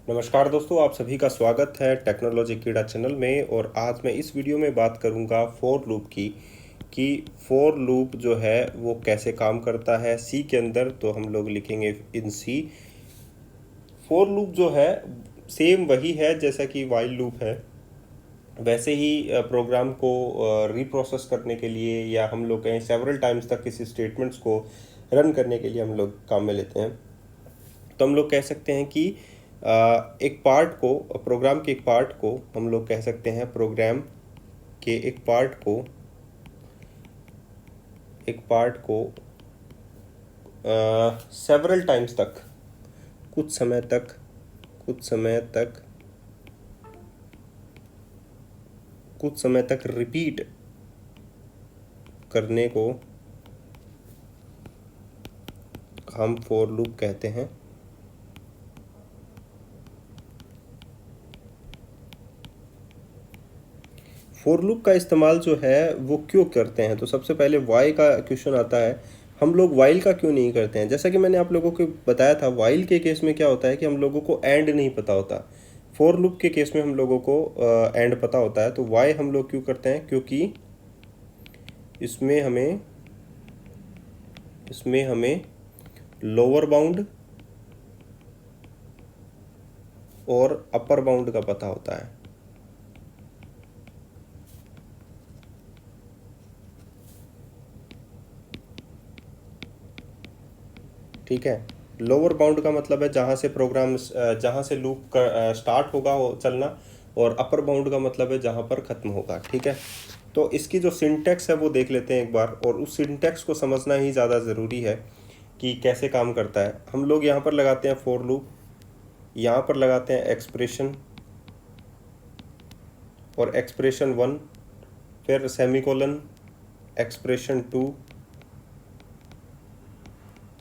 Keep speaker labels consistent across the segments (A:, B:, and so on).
A: नमस्कार दोस्तों, आप सभी का स्वागत है टेक्नोलॉजी कीड़ा चैनल में। और आज मैं इस वीडियो में बात करूंगा फॉर लूप की कि फॉर लूप जो है वो कैसे काम करता है सी के अंदर। तो हम लोग लिखेंगे इन सी। फॉर लूप जो है सेम वही है जैसा कि वाइल लूप है, वैसे ही प्रोग्राम को रीप्रोसेस करने के लिए या हम लोग कहें सेवरल टाइम्स तक किसी स्टेटमेंट्स को रन करने के लिए हम लोग काम में लेते हैं। तो हम लोग कह सकते हैं कि एक पार्ट को, प्रोग्राम के एक पार्ट को हम लोग कह सकते हैं, प्रोग्राम के एक पार्ट को सेवरल टाइम्स तक, कुछ समय तक रिपीट करने को हम फॉर लूप कहते हैं। फॉर लूप का इस्तेमाल जो है वो क्यों करते हैं, तो सबसे पहले वाई का क्वेश्चन आता है। हम लोग वाइल का क्यों नहीं करते हैं? जैसा कि मैंने आप लोगों को बताया था, वाइल के केस में क्या होता है कि हम लोगों को एंड नहीं पता होता। फॉर लूप के केस में हम लोगों को एंड पता होता है। तो वाई हम लोग क्यों करते हैं? क्योंकि इसमें हमें लोअर बाउंड और अपर बाउंड का पता होता है। ठीक है, लोअर बाउंड का मतलब है जहाँ से लूप का स्टार्ट होगा वो चलना, और अपर बाउंड का मतलब है जहाँ पर ख़त्म होगा। ठीक है, तो इसकी जो सिंटैक्स है वो देख लेते हैं एक बार, और उस सिंटैक्स को समझना ही ज़्यादा ज़रूरी है कि कैसे काम करता है। हम लोग यहाँ पर लगाते हैं फॉर लूप, यहाँ पर लगाते हैं एक्सप्रेशन और एक्सप्रेशन 1, फिर सेमीकोलन, एक्सप्रेशन 2,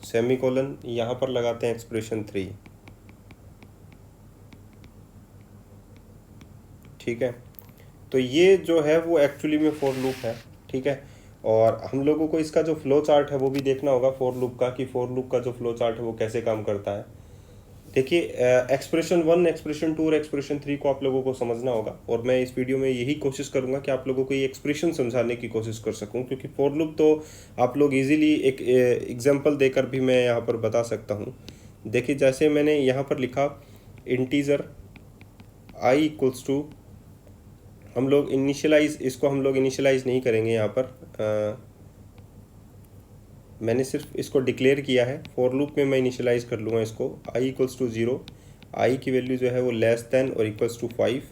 A: सेमीकोलन, यहाँ पर लगाते हैं एक्सप्रेशन 3। ठीक है, तो ये जो है वो एक्चुअली में फॉर लूप है। ठीक है, और हम लोगों को इसका जो फ्लो चार्ट है वो भी देखना होगा फॉर लूप का, कि फॉर लूप का जो फ्लो चार्ट है वो कैसे काम करता है। देखिए, एक्सप्रेशन 1, एक्सप्रेशन 2 और एक्सप्रेशन 3 को आप लोगों को समझना होगा, और मैं इस वीडियो में यही कोशिश करूंगा कि आप लोगों को ये एक्सप्रेशन समझाने की कोशिश कर सकूं, क्योंकि फॉर लूप तो आप लोग इजीली एक एग्जांपल देकर भी मैं यहाँ पर बता सकता हूँ। देखिए, जैसे मैंने यहाँ पर लिखा इंटीजर आई इक्वल्स टू, हम लोग इनिशियलाइज नहीं करेंगे यहाँ पर। मैंने सिर्फ इसको डिक्लेयर किया है। फॉर लूप में मैं इनिशियलाइज कर लूँगा इसको। आई इक्वल्स टू 0, आई की वैल्यू जो है वो लेस देन और equals to 5,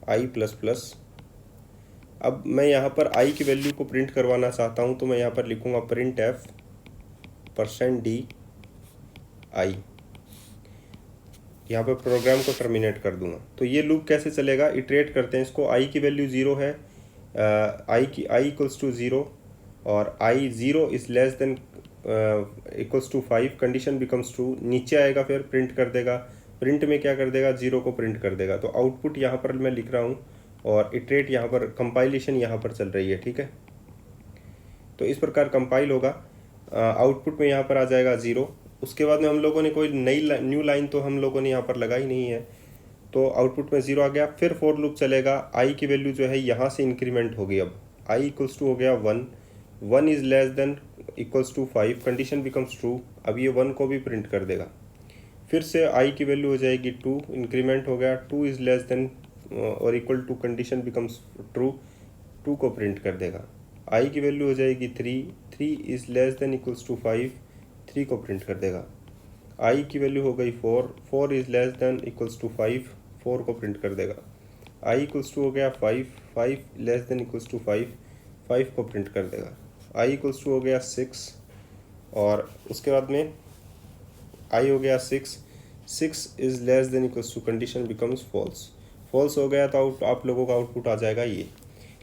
A: i plus plus. अब मैं यहाँ पर आई की वैल्यू को प्रिंट करवाना चाहता हूँ, तो मैं यहाँ पर लिखूँगा प्रिंट एफ %d आई। यहाँ पर प्रोग्राम को टर्मिनेट कर दूंगा। तो ये लूप कैसे चलेगा, इटरेट करते हैं इसको। आई की वैल्यू 0 है, आई इक्वल्स टू 0, और i 0 is less than equals to 5, condition becomes true, नीचे आएगा, फिर प्रिंट कर देगा। प्रिंट में क्या कर देगा, 0 को प्रिंट कर देगा। तो आउटपुट यहाँ पर मैं लिख रहा हूँ, और इटरेट यहाँ पर, कंपाइलेशन यहाँ पर चल रही है। ठीक है, तो इस प्रकार कंपाइल होगा, आउटपुट में यहाँ पर आ जाएगा 0। उसके बाद में हम लोगों ने कोई न्यू लाइन तो हम लोगों ने यहाँ पर लगाई नहीं है, तो आउटपुट में 0 आ गया। फिर फॉर लूप चलेगा, आई की वैल्यू जो है यहाँ से इंक्रीमेंट होगी। अब आई इक्वल्स टू हो गया 1, 1 is less than equals to 5, condition becomes true. अब ये 1 को भी प्रिंट कर देगा। फिर से आई की वैल्यू हो जाएगी 2, इंक्रीमेंट हो गया, 2 इज़ लेस देन और equal to, condition becomes true, 2 को प्रिंट कर देगा। आई की वैल्यू हो जाएगी 3, 3 is less than equals to 5, 3 को प्रिंट कर देगा। आई की वैल्यू हो गई 4, 4 is less than equals to 5, 4 को प्रिंट कर देगा। आई इक्वल्स टू हो गया 5, 5 लेस देन इक्वल्स टू 5, 5 को प्रिंट कर देगा। आई इक्वल्स टू हो गया 6, और उसके बाद में आई हो गया 6, 6 is less than equals to, condition becomes false, false हो गया। तो आप लोगों का आउटपुट आ जाएगा ये।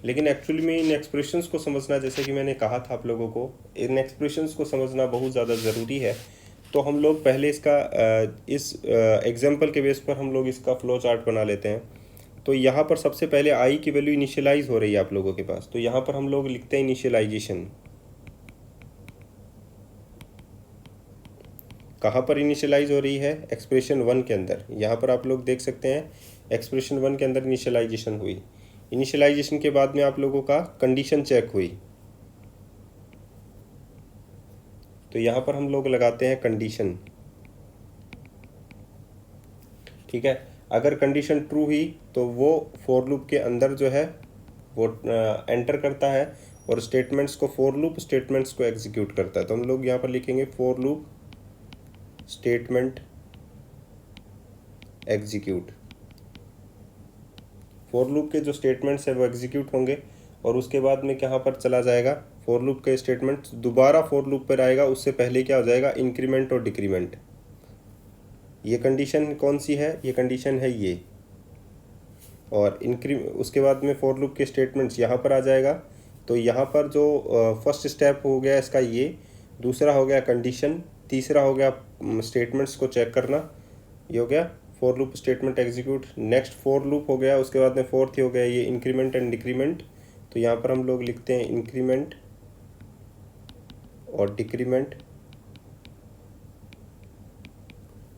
A: लेकिन एक्चुअली में इन एक्सप्रेशंस को समझना, जैसे कि मैंने कहा था आप लोगों को, इन एक्सप्रेशंस को समझना बहुत ज़्यादा ज़रूरी है। तो हम लोग पहले इस एग्जांपल के बेस पर हम लोग इसका फ्लो चार्ट बना लेते हैं। तो यहाँ पर सबसे पहले आई की वैल्यू इनिशियलाइज हो रही है आप लोगों के पास, तो यहाँ पर हम लोग लिखते हैं इनिशियलाइजेशन। कहाँ पर इनिशियलाइज हो रही है? एक्सप्रेशन 1 के अंदर। यहाँ पर आप लोग देख सकते हैं एक्सप्रेशन 1 के अंदर इनिशियलाइजेशन हुई। इनिशियलाइजेशन के बाद में आप लोगों का कंडीशन चेक हुई, तो यहाँ पर हम लोग लगाते हैं कंडीशन। ठीक है, अगर कंडीशन ट्रू हुई तो वो फॉर लूप के अंदर जो है वो एंटर करता है और स्टेटमेंट्स को, फॉर लूप स्टेटमेंट्स को एग्जीक्यूट करता है। तो हम लोग यहाँ पर लिखेंगे for loop statement execute. For loop के जो स्टेटमेंट्स है वो एग्जीक्यूट होंगे और उसके बाद में कहाँ पर चला जाएगा? फॉर लूप के स्टेटमेंट दोबारा फॉर लूप पर आएगा, उससे पहले क्या हो जाएगा? इंक्रीमेंट और डिक्रीमेंट। ये कंडीशन कौन सी है? ये कंडीशन है ये। और उसके बाद में फॉर लूप के स्टेटमेंट्स यहाँ पर आ जाएगा। तो यहाँ पर जो फर्स्ट स्टेप हो गया इसका ये, दूसरा हो गया कंडीशन, तीसरा हो गया स्टेटमेंट्स को चेक करना, ये हो गया for loop statement execute. Next for loop हो गया, उसके बाद में फोर्थ हो गया ये इंक्रीमेंट एंड डिक्रीमेंट। तो यहाँ पर हम लोग लिखते हैं इंक्रीमेंट और डिक्रीमेंट।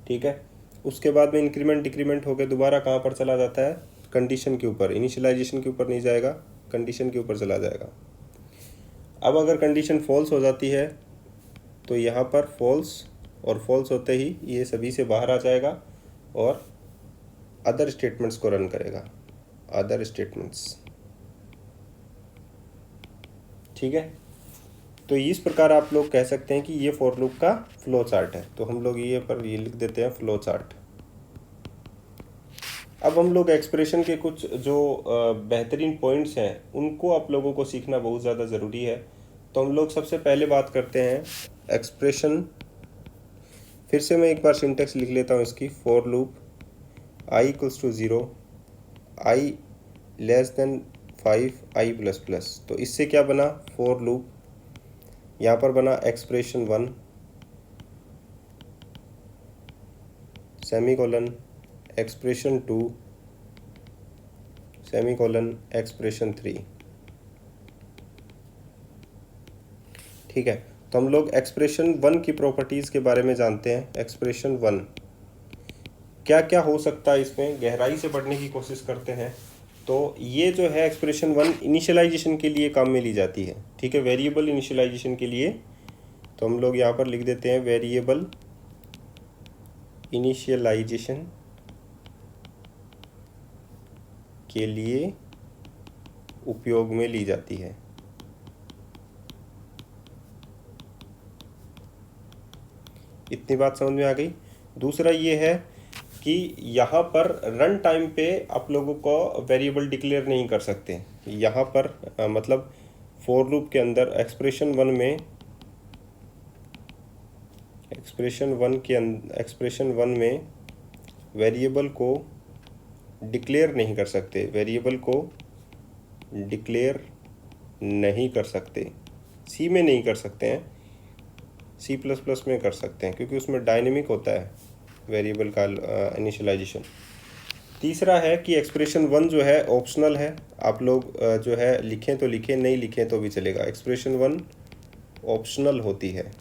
A: ठीक है, उसके बाद में इंक्रीमेंट डिक्रीमेंट हो गया, दोबारा कहाँ पर चला जाता है? कंडीशन के ऊपर। इनिशियलाइजेशन के ऊपर नहीं जाएगा, कंडीशन के ऊपर चला जाएगा। अब अगर कंडीशन फॉल्स हो जाती है तो यहाँ पर फॉल्स, और फॉल्स होते ही ये सभी से बाहर आ जाएगा और अदर स्टेटमेंट्स को रन करेगा, अदर स्टेटमेंट्स। ठीक है, तो इस प्रकार आप लोग कह सकते हैं कि ये फॉर लूप का फ्लो चार्ट है। तो हम लोग ये लिख देते हैं फ्लो चार्ट। अब हम लोग एक्सप्रेशन के कुछ जो बेहतरीन पॉइंट्स हैं उनको आप लोगों को सीखना बहुत ज़्यादा ज़रूरी है। तो हम लोग सबसे पहले बात करते हैं एक्सप्रेशन। फिर से मैं एक बार सिंटेक्स लिख लेता हूँ इसकी। For loop i equals to 0, i less than 5, i plus plus. तो इससे क्या बना? For loop. यहाँ पर बना expression 1 semicolon expression 2 semicolon expression 3। ठीक है, तो हम लोग एक्सप्रेशन 1 की प्रॉपर्टीज़ के बारे में जानते हैं। एक्सप्रेशन 1 क्या क्या हो सकता है, इसमें गहराई से पढ़ने की कोशिश करते हैं। तो ये जो है एक्सप्रेशन 1 इनिशियलाइजेशन के लिए काम में ली जाती है। ठीक है, वेरिएबल इनिशियलाइजेशन के लिए। तो हम लोग यहाँ पर लिख देते हैं वेरिएबल इनिशियलाइजेशन के लिए उपयोग में ली जाती है। इतनी बात समझ में आ गई। दूसरा ये है कि यहाँ पर रन टाइम पे आप लोगों को वेरिएबल डिक्लेयर नहीं कर सकते। यहाँ पर मतलब फॉर लूप के अंदर एक्सप्रेशन 1 में वेरिएबल को डिक्लेयर नहीं कर सकते, वेरिएबल को डिक्लेयर नहीं कर सकते। सी में नहीं कर सकते हैं, C++ में कर सकते हैं क्योंकि उसमें डायनेमिक होता है वेरिएबल का इनिशियलाइजेशन। तीसरा है कि एक्सप्रेशन 1 जो है ऑप्शनल है। आप लोग जो है लिखें तो लिखें, नहीं लिखें तो भी चलेगा। एक्सप्रेशन 1 ऑप्शनल होती है।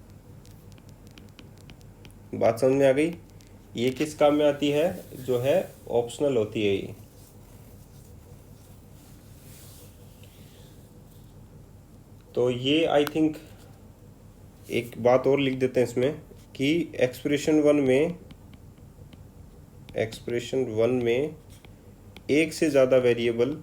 A: बात समझ में आ गई? ये किस काम में आती है? जो है ऑप्शनल होती है ये। तो ये आई थिंक एक बात और लिख देते हैं इसमें कि एक्सप्रेशन 1 में एक से ज़्यादा वेरिएबल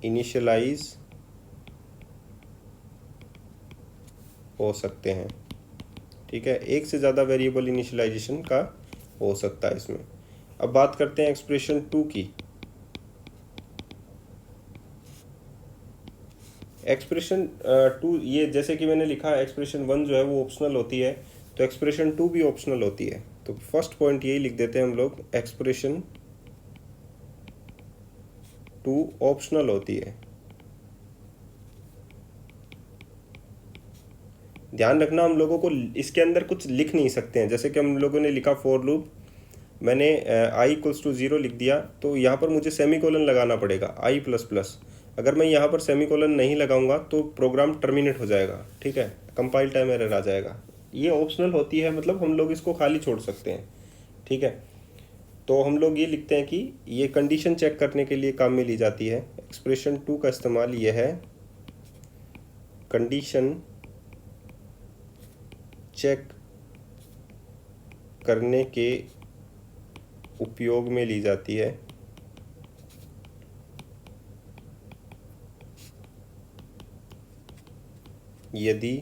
A: इनिशियलाइज हो सकते हैं। ठीक है, एक से ज़्यादा वेरिएबल इनिशियलाइजेशन का हो सकता है इसमें। अब बात करते हैं एक्सप्रेशन 2 की। एक्सप्रेशन 2 ये जैसे कि मैंने लिखा एक्सप्रेशन 1 जो है वो ऑप्शनल होती है, तो एक्सप्रेशन 2 भी ऑप्शनल होती है। तो फर्स्ट पॉइंट यही लिख देते हैं हम लोग, एक्सप्रेशन 2 ऑप्शनल होती है। ध्यान रखना, हम लोगों को इसके अंदर कुछ लिख नहीं सकते हैं। जैसे कि हम लोगों ने लिखा फॉर लूप, मैंने i इक्वल्स टू 0 लिख दिया, तो यहाँ पर मुझे सेमीकोलन लगाना पड़ेगा i प्लस प्लस। अगर मैं यहाँ पर सेमीकोलन नहीं लगाऊंगा तो प्रोग्राम टर्मिनेट हो जाएगा, ठीक है, कंपाइल टाइम एरर आ जाएगा। ये ऑप्शनल होती है, मतलब हम लोग इसको खाली छोड़ सकते हैं, ठीक है। तो हम लोग ये लिखते हैं कि ये कंडीशन चेक करने के लिए काम में ली जाती है। एक्सप्रेशन 2 का इस्तेमाल ये है कंडीशन चेक करने के उपयोग में ली जाती है। यदि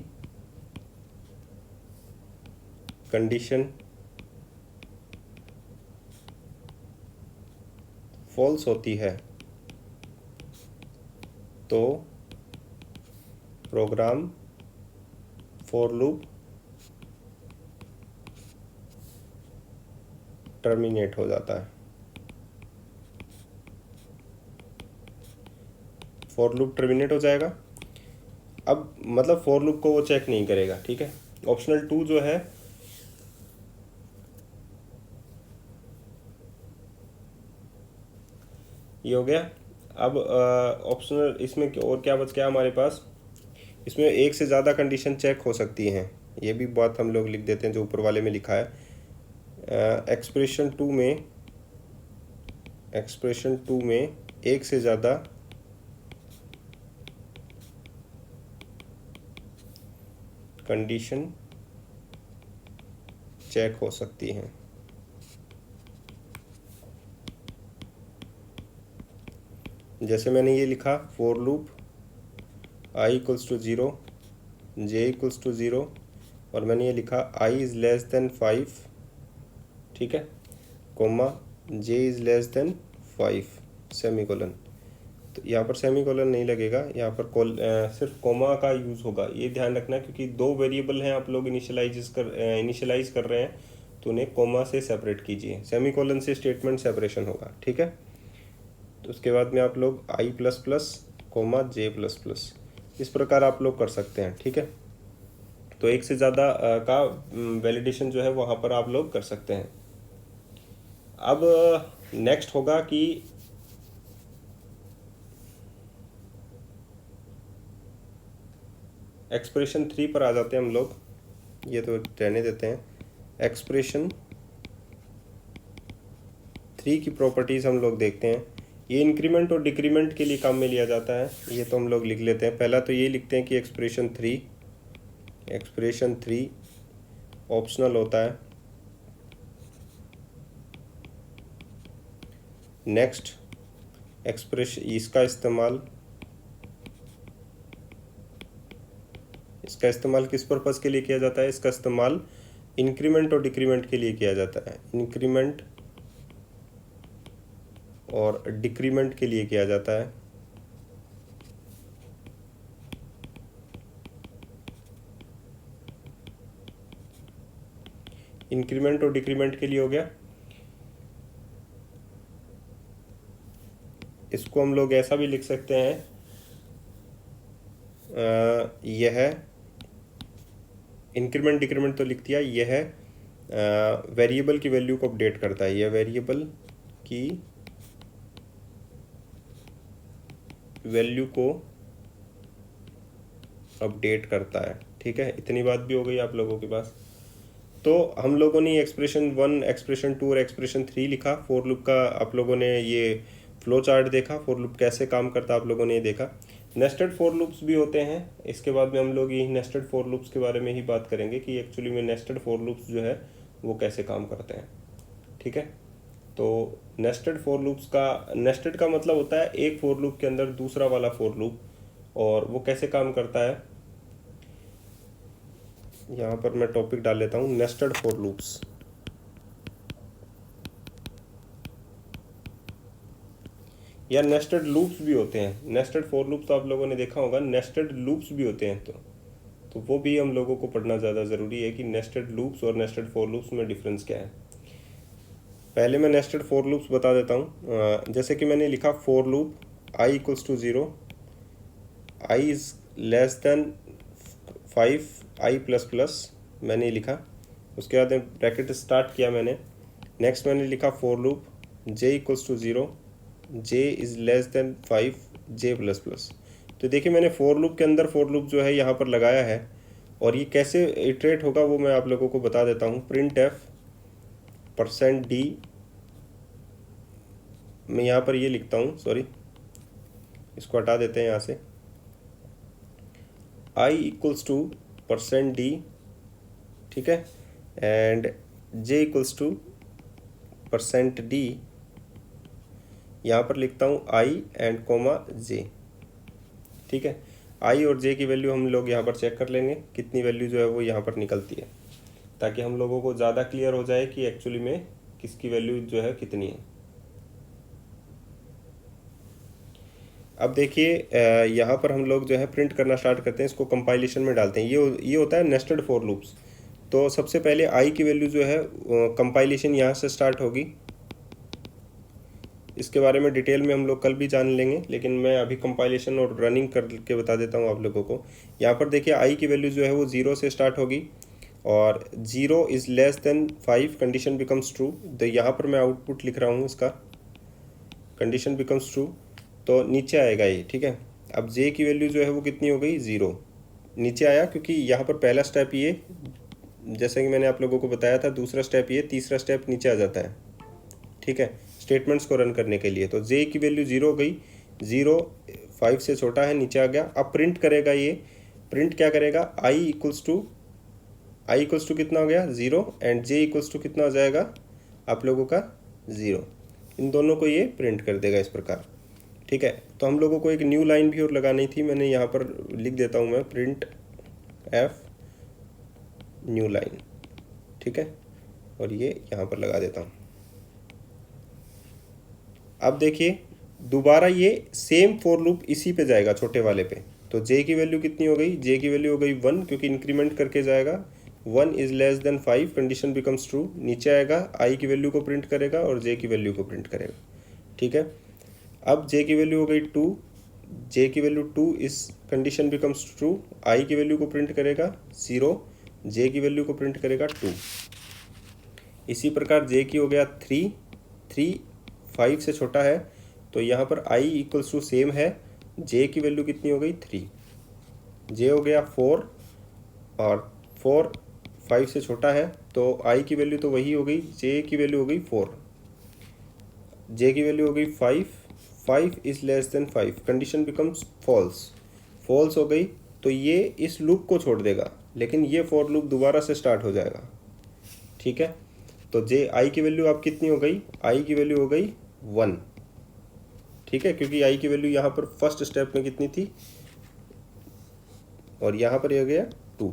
A: कंडीशन फॉल्स होती है तो प्रोग्राम फॉर लूप टर्मिनेट हो जाता है। फॉर लूप टर्मिनेट हो जाएगा। अब मतलब फॉर लूप को वो चेक नहीं करेगा, ठीक है। ऑप्शनल 2 जो है ये हो गया। अब ऑप्शनल इसमें और क्या बच गया हमारे पास, इसमें एक से ज़्यादा कंडीशन चेक हो सकती हैं। ये भी बात हम लोग लिख देते हैं जो ऊपर वाले में लिखा है। एक्सप्रेशन 2 में एक से ज़्यादा कंडीशन चेक हो सकती हैं। जैसे मैंने ये लिखा for loop i equals to 0, j equals to 0, और मैंने ये लिखा i इज़ लेस देन 5, ठीक है, comma j is less than 5 semicolon. तो यहाँ पर सेमीकोलन नहीं लगेगा, यहाँ पर सिर्फ कोमा का यूज़ होगा। ये ध्यान रखना, क्योंकि दो वेरिएबल हैं आप लोग इनिशियलाइज कर रहे हैं, तो उन्हें कोमा से सेपरेट कीजिए। सेमीकोलन से स्टेटमेंट सेपरेशन होगा, ठीक है। तो उसके बाद में आप लोग i plus plus comma j plus plus, इस प्रकार आप लोग कर सकते हैं, ठीक है। तो एक से ज़्यादा का वैलिडेशन जो है वहाँ पर आप लोग कर सकते हैं। अब नेक्स्ट होगा कि एक्सप्रेशन 3 पर आ जाते हैं हम लोग, ये तो रहने देते हैं। एक्सप्रेशन 3 की प्रॉपर्टीज़ हम लोग देखते हैं। ये इंक्रीमेंट और डिक्रीमेंट के लिए काम में लिया जाता है, ये तो हम लोग लिख लेते हैं। पहला तो ये लिखते हैं कि एक्सप्रेशन 3 ऑप्शनल होता है। नेक्स्ट एक्सप्रेशन इसका इस्तेमाल किस पर्पज़ के लिए किया जाता है? इसका इस्तेमाल इंक्रीमेंट और डिक्रीमेंट के लिए किया जाता है। इंक्रीमेंट और डिक्रीमेंट के लिए किया जाता है। इंक्रीमेंट और डिक्रीमेंट के लिए हो गया। इसको हम लोग ऐसा भी लिख सकते हैं, यह इंक्रीमेंट डिक्रीमेंट तो लिख दिया, यह वेरिएबल की वैल्यू को अपडेट करता है। यह वेरिएबल की वैल्यू को अपडेट करता है, ठीक है। इतनी बात भी हो गई आप लोगों के पास। तो हम लोगों ने एक्सप्रेशन 1, एक्सप्रेशन 2 और एक्सप्रेशन 3 लिखा। फॉर लूप का आप लोगों ने ये फ्लो चार्ट देखा, फॉर लूप कैसे काम करता आप लोगों ने ये देखा। नेस्टेड फॉर लूप्स भी होते हैं। इसके बाद में हम लोग ये नेस्टेड फॉर लूप्स के बारे में ही बात करेंगे कि एक्चुअली में नेस्टेड फॉर लूप्स जो है वो कैसे काम करते हैं, ठीक है। तो नेस्टेड फॉर लूप्स का, नेस्टेड का मतलब होता है एक फॉर लूप के अंदर दूसरा वाला फॉर लूप, और वो कैसे काम करता है। यहाँ पर मैं टॉपिक डाल लेता हूँ, नेस्टेड फॉर लूप्स। या नेस्टेड लूप्स भी होते हैं। नेस्टेड फॉर लूप्स तो आप लोगों ने देखा होगा, नेस्टेड लूप्स भी होते हैं। तो वो भी हम लोगों को पढ़ना ज़्यादा ज़रूरी है कि नेस्टेड लूप्स और नेस्टेड फॉर लूप्स में डिफरेंस क्या है। पहले मैं नेस्टेड फॉर लूप्स बता देता हूँ। जैसे कि मैंने लिखा for loop i equals to 0, i is less than 5, i plus plus मैंने लिखा। उसके बाद ब्रैकेट स्टार्ट किया मैंने। नेक्स्ट मैंने लिखा for loop j equals to 0, j is less than 5, j plus plus. तो देखिए मैंने फॉर लूप के अंदर फॉर लूप जो है यहाँ पर लगाया है, और ये कैसे इटरेट होगा वो मैं आप लोगों को बता देता हूँ। प्रिंट एफ %d, मैं यहाँ पर ये लिखता हूँ, सॉरी इसको हटा देते हैं यहाँ से, i इक्वल्स टू %d, ठीक है, and j equals to %d, यहाँ पर लिखता हूँ i एंड कोमा j, ठीक है। i और j की वैल्यू हम लोग यहाँ पर चेक कर लेंगे कितनी वैल्यू जो है वो यहाँ पर निकलती है, ताकि हम लोगों को ज़्यादा क्लियर हो जाए कि एक्चुअली में किसकी वैल्यू जो है कितनी है। अब देखिए यहाँ पर हम लोग जो है प्रिंट करना स्टार्ट करते हैं, इसको कंपाइलेशन में डालते हैं। ये होता है नेस्टेड फॉर लूप्स। तो सबसे पहले i की वैल्यू जो है कंपाइलेशन यहाँ से स्टार्ट होगी। इसके बारे में डिटेल में हम लोग कल भी जान लेंगे, लेकिन मैं अभी कंपाइलेशन और रनिंग करके बता देता हूँ आप लोगों को। यहाँ पर देखिए i की वैल्यू जो है वो 0 से स्टार्ट होगी, और 0 is less than 5 condition becomes true. तो यहाँ पर मैं आउटपुट लिख रहा हूँ इसका, कंडीशन बिकम्स ट्रू, तो नीचे आएगा ये, ठीक है। अब j की वैल्यू जो है वो कितनी हो गई, 0 नीचे आया, क्योंकि यहाँ पर पहला स्टेप ये, जैसे कि मैंने आप लोगों को बताया था, दूसरा स्टेप ये, तीसरा स्टेप नीचे आ जाता है, ठीक है, स्टेटमेंट्स को रन करने के लिए। तो j की वैल्यू 0 हो गई, 0 5 से छोटा है, नीचे आ गया। अब प्रिंट करेगा ये, प्रिंट क्या करेगा, i इक्वल्स टू कितना हो गया, 0, एंड j इक्वल्स टू कितना हो जाएगा आप लोगों का, 0। इन दोनों को ये प्रिंट कर देगा इस प्रकार, ठीक है। तो हम लोगों को एक न्यू लाइन भी और लगानी थी, मैंने यहाँ पर लिख देता हूँ मैं, प्रिंट एफ न्यू लाइन, ठीक है, और ये यहाँ पर लगा देता हूँ। अब देखिए दोबारा ये सेम फॉर लूप इसी पे जाएगा, छोटे वाले पे। तो j की वैल्यू कितनी हो गई, j की वैल्यू हो गई 1, क्योंकि इंक्रीमेंट करके जाएगा। 1 is less than 5 condition becomes true, नीचे आएगा, i की वैल्यू को प्रिंट करेगा और j की वैल्यू को प्रिंट करेगा, ठीक है। अब j की वैल्यू हो गई 2, j की वैल्यू 2 इस कंडीशन बिकम्स ट्रू, i की वैल्यू को प्रिंट करेगा 0, j की वैल्यू को प्रिंट करेगा 2। इसी प्रकार j की हो गया 3 5 से छोटा है, तो यहाँ पर i इक्वल्स टू सेम है, j की वैल्यू कितनी हो गई, 3, j हो गया 4, और 4 5 से छोटा है, तो i की वैल्यू तो वही हो गई, j की वैल्यू हो गई 4, j की वैल्यू हो गई 5 is less than 5 condition becomes false हो गई। तो ये इस लूप को छोड़ देगा, लेकिन ये फॉर लूप दोबारा से स्टार्ट हो जाएगा, ठीक है। तो i की वैल्यू अब कितनी हो गई, i की वैल्यू हो गई 1, ठीक है, क्योंकि i की वैल्यू यहाँ पर फर्स्ट स्टेप में कितनी थी, और यहाँ पर ये हो गया 2।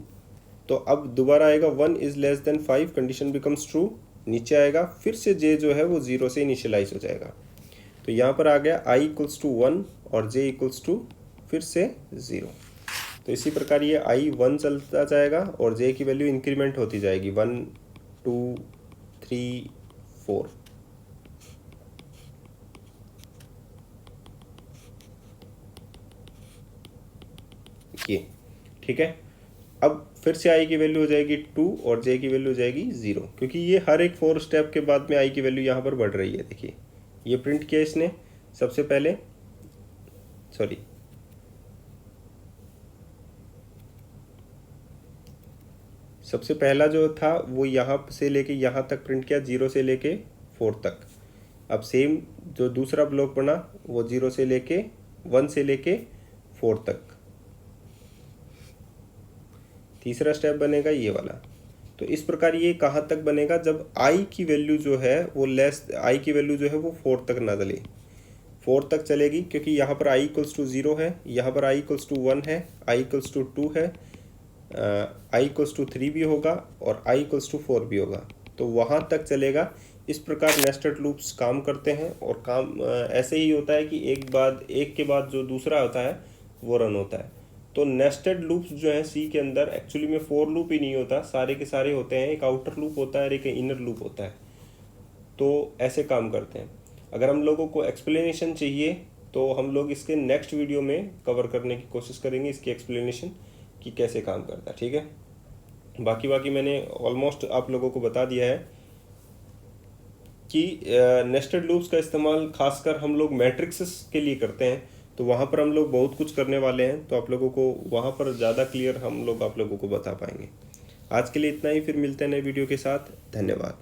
A: तो अब दोबारा आएगा 1 is less than 5 condition becomes true, नीचे आएगा, फिर से j जो है वो 0 से इनिशियलाइज हो जाएगा। तो यहाँ पर आ गया i इक्वल्स टू 1 और j इक्वल्स टू फिर से 0। तो इसी प्रकार ये i 1 चलता जाएगा और j की वैल्यू इंक्रीमेंट होती जाएगी, 1 2 3 4। ये ठीक है। अब फिर से i की वैल्यू हो जाएगी 2 और j की वैल्यू हो जाएगी 0, क्योंकि ये हर एक 4 स्टेप के बाद में i की वैल्यू यहाँ पर बढ़ रही है। देखिए ये प्रिंट किया इसने सबसे पहले, सॉरी सबसे पहला जो था वो यहाँ से लेके यहाँ तक प्रिंट किया, 0 से लेके 4 तक। अब सेम जो दूसरा ब्लॉक बना वो 0 से लेके 1 से लेके 4 तक। तीसरा स्टेप बनेगा ये वाला। तो इस प्रकार ये कहाँ तक बनेगा, जब i की वैल्यू जो है वो i की वैल्यू जो है वो 4 तक ना चले, 4 तक चलेगी, क्योंकि यहाँ पर i इक्वल्स टू 0 है, यहाँ पर i इक्वल्स टू 1 है, i इक्वल्स टू 2 है, i इक्वल्स टू 3 भी होगा और i इक्वल्स टू 4 भी होगा। तो वहाँ तक चलेगा। इस प्रकार नेस्टेड लूप्स काम करते हैं, और काम ऐसे ही होता है कि एक के बाद जो दूसरा होता है वो रन होता है। तो नेस्टेड लूप्स जो है सी के अंदर एक्चुअली में फॉर लूप ही नहीं होता, सारे के सारे होते हैं, एक आउटर लूप होता है और एक इनर लूप होता है। तो ऐसे काम करते हैं। अगर हम लोगों को एक्सप्लेनेशन चाहिए तो हम लोग इसके नेक्स्ट वीडियो में कवर करने की कोशिश करेंगे, इसकी एक्सप्लेनेशन कि कैसे काम करता है, ठीक है। बाकी मैंने ऑलमोस्ट आप लोगों को बता दिया है कि नेस्टेड लूप्स का इस्तेमाल खासकर हम लोग मैट्रिक्सेस के लिए करते हैं। तो वहाँ पर हम लोग बहुत कुछ करने वाले हैं, तो आप लोगों को वहाँ पर ज़्यादा क्लियर हम लोग आप लोगों को बता पाएंगे। आज के लिए इतना ही, फिर मिलते हैं नए वीडियो के साथ। धन्यवाद।